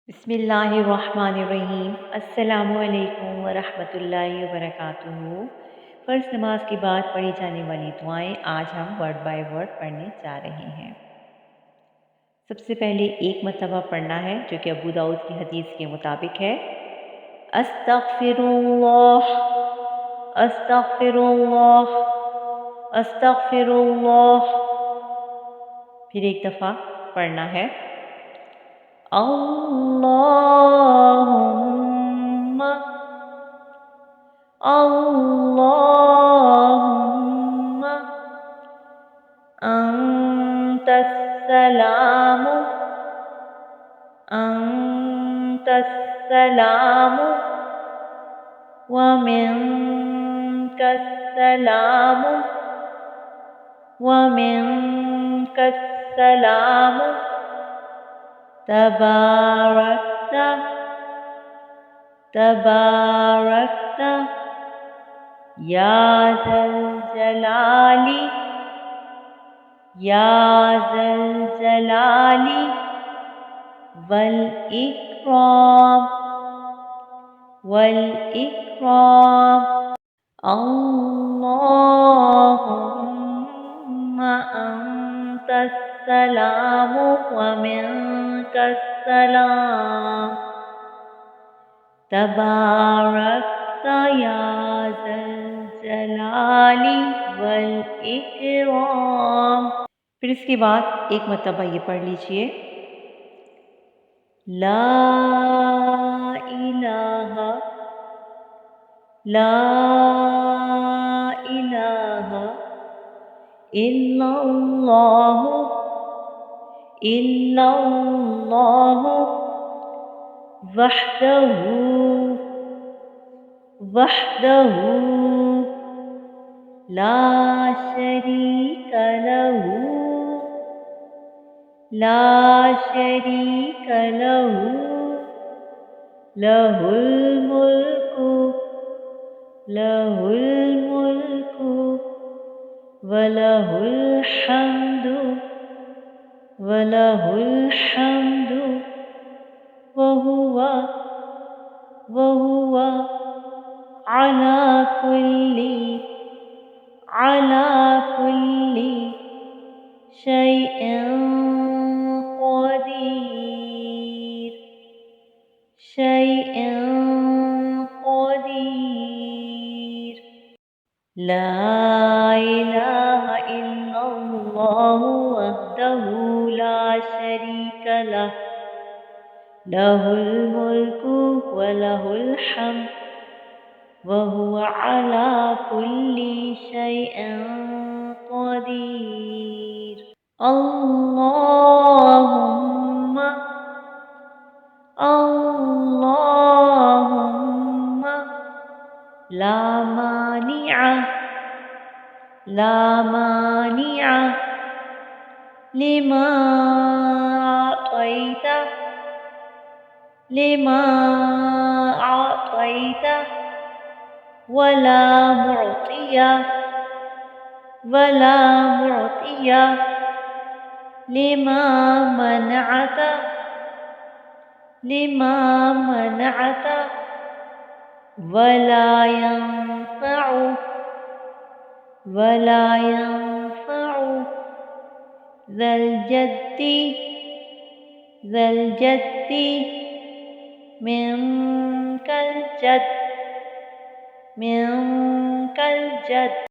बिस्मिल्लाहिर्रहमानिर्रहीम। अस्सलामु अलैकुम वरहमतुल्लाहि वबरकातुहू। फ़र्ज़ नमाज के बाद पढ़ी जाने वाली दुआएं आज हम वर्ड बाय वर्ड पढ़ने जा रहे हैं। सबसे पहले एक मरतबा पढ़ना है जो कि अबू दाऊद की हदीस के मुताबिक है। अस्तग़फ़िरुल्लाह, अस्तग़फ़िरुल्लाह, अस्तग़फ़िरुल्लाह। फिर एक दफ़ा पढ़ना है। अल्लाहुम्मा, अल्लाहुम्मा अंतस्सलामु, अंतस्सलामु व मिनकस्सलामु, व मिनकस्सलामु तबारकता, तबारकता या ज़ल जलाली, या ज़ल जलाली वल इकराम, वल इकराम। अल्लाहुम्मा अंतस्सलामु व मिनकस्सलाम तबारकता या ज़ल जलाली वल इकराम। फिर इसके बाद एक मरतबा ये पढ़ लीजिए। ला इलाहा, ला इलाहा इल्लल्लाहु, इल्लल्लाहु वहदहु, वहदहु ला शरीक लहू, ला शरीक लहू लहुल मुल्कु, लहुल मुल्कु व लहुल हम्दु, व लहुल हम्दु व हुवा अला कुल्ली, अला कुल्ली शैइन क़दीर, शैइन क़दीर। ला इलाहा इल्लल्लाहु वहदहु ला शरीक लह, लहुल मुल्कु व लहुल हम्द व हुवा अला कुल्ली शैइन क़दीर। अल्लाहुम्मा, अल्लाहुम्मा ला मानिअ, ला मानिअ लिमा अअतैत, लिमा अअतैत वला मुअतिय, वला मुअतिय लिमा मनअत, लिमा मनअत वला यंफअु, वला यंफअु ज़ल जद्दी, ज़ल जद्दी मिनकल जद्द, मिनकल जद्द।